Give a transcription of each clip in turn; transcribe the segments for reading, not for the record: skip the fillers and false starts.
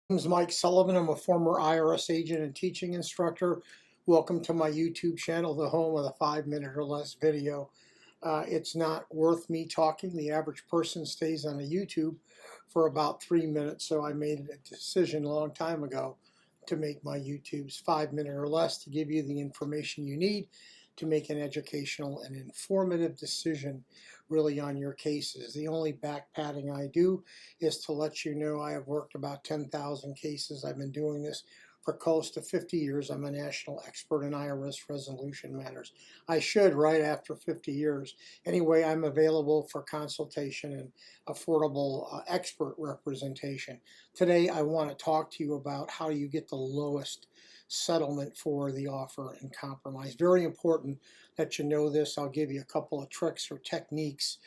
My name is Mike Sullivan. I'm a former IRS agent and teaching instructor. Welcome to my YouTube channel, the home of the 5 minute or less video. It's not worth me talking. The average person stays on a YouTube for about 3 minutes, so I made a decision a long time ago to make my YouTubes 5 minute or less to give you the information you need to make an educational and informative decision really on your cases. The only back patting I do is to let you know I have worked about 10,000 cases. I've been doing this for close to 50 years. I'm a national expert in IRS resolution matters. I should right after 50 years. Anyway, I'm available for consultation and affordable expert representation. Today, I want to talk to you about how you get the lowest settlement for the offer and compromise. Very important that you know this. I'll give you a couple of tricks or techniques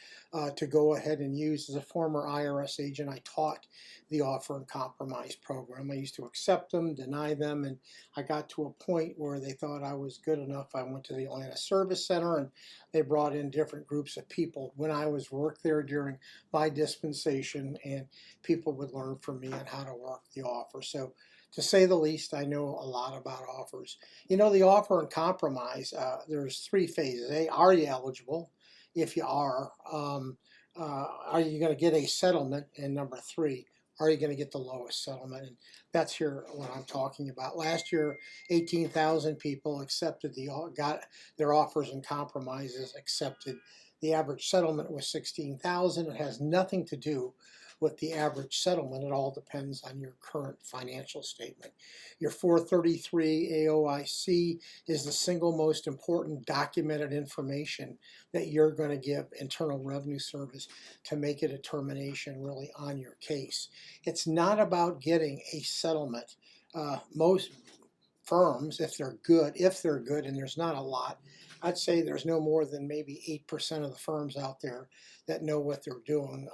to go ahead and use. As a former IRS agent, I taught the offer and compromise program. I used to accept them, deny them, and I got to a point where they thought I was good enough. I went to the Atlanta Service Center and they brought in different groups of people when I was worked there during my dispensation, and people would learn from me on how to work the offer. So to say the least, I know a lot about offers. You know, the offer and compromise, there's three phases. A, are you eligible? If you are you going to get a settlement? And number three, are you going to get the lowest settlement? And that's here what I'm talking about. Last year, 18,000 people got their offers and compromises accepted. The average settlement was 16,000. It has nothing to do with the average settlement. It all depends on your current financial statement. Your 433 AOIC is the single most important documented information that you're going to give Internal Revenue Service to make a determination really on your case. It's not about getting a settlement. Most firms, if they're good, and there's not a lot, I'd say there's no more than maybe 8% of the firms out there that know what they're doing.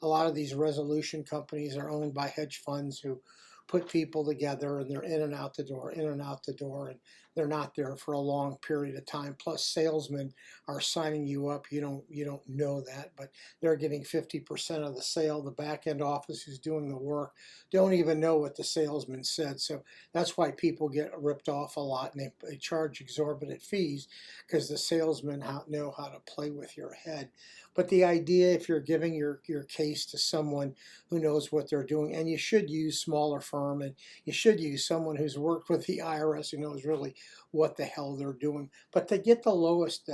A lot of these resolution companies are owned by hedge funds who put people together, and they're in and out the door, and they're not there for a long period of time. Plus, salesmen are signing you up. You don't know that, but they're getting 50% of the sale. The back end office who's doing the work don't even know what the salesman said. So that's why people get ripped off a lot, and they charge exorbitant fees because the salesmen know how to play with your head. But the idea, if you're giving your case to someone who knows what they're doing, and you should use smaller firm, and you should use someone who's worked with the IRS who knows really what the hell they're doing. But to get the lowest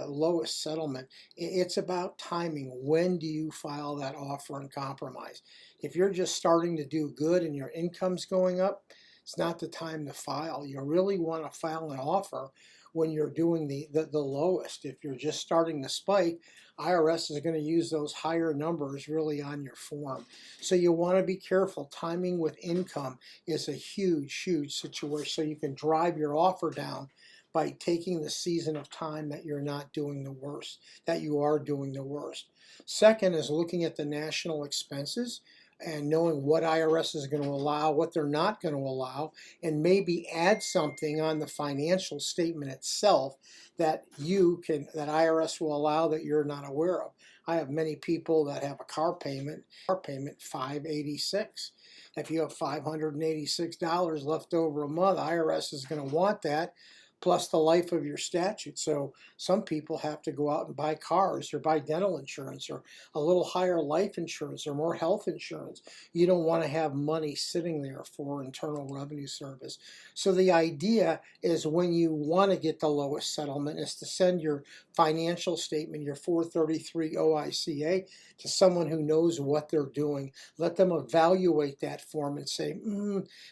settlement, it's about timing. When do you file that offer and compromise? If you're just starting to do good and your income's going up, it's not the time to file. You really want to file an offer when you're doing the lowest. If you're just starting to spike, IRS is going to use those higher numbers really on your form. So you want to be careful. Timing with income is a huge situation. So you can drive your offer down by taking the season of time that you're not doing the worst, that you are doing the worst. Second is looking at the national expenses and knowing what IRS is going to allow, what they're not going to allow, and maybe add something on the financial statement itself that that IRS will allow that you're not aware of. I have many people that have a car payment $586. If you have $586 left over a month, IRS is going to want that plus the life of your statute. So some people have to go out and buy cars or buy dental insurance or a little higher life insurance or more health insurance. You don't want to have money sitting there for Internal Revenue Service. So the idea is when you want to get the lowest settlement is to send your financial statement, your 433 OICA, to someone who knows what they're doing. Let them evaluate that form and say,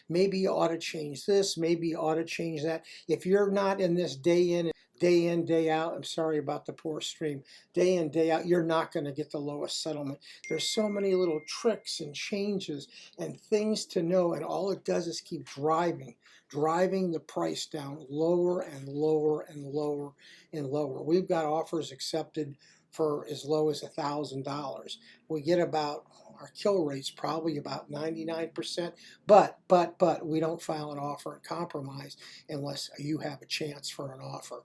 maybe you ought to change this, maybe you ought to change that. If you're not in this day in, day out, I'm sorry about the poor stream, day in, day out, you're not going to get the lowest settlement. There's so many little tricks and changes and things to know, and all it does is keep driving the price down lower and lower and lower and lower. We've got offers accepted for as low as $1,000. We get about, our kill rate's probably about 99%, but we don't file an offer and compromise unless you have a chance for an offer.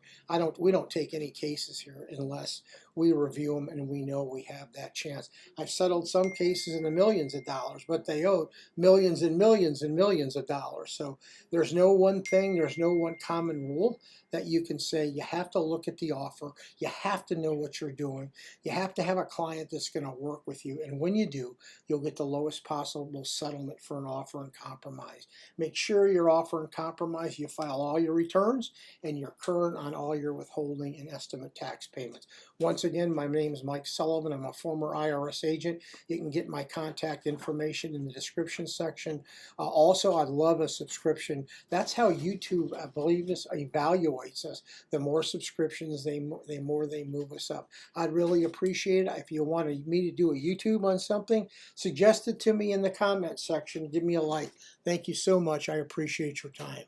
We don't take any cases here unless we review them and we know we have that chance. I've settled some cases in the millions of dollars, but they owed millions and millions and millions of dollars. So there's no one thing, there's no one common rule that you can say. You have to look at the offer. You have to know what you're doing. You have to have a client that's going to work with you. And when you do, you'll get the lowest possible settlement for an offer and compromise. Make sure your offer and compromise, you file all your returns and you're current on all your withholding and estimate tax payments. Once again, my name is Mike Sullivan. I'm a former IRS agent. You can get my contact information in the description section. Also, I'd love a subscription. That's how YouTube, I believe this, evaluates us. The more subscriptions, the more they move us up. I'd really appreciate it. If you want me to do a YouTube on something, suggest it to me in the comments section. Give me a like. Thank you so much. I appreciate your time.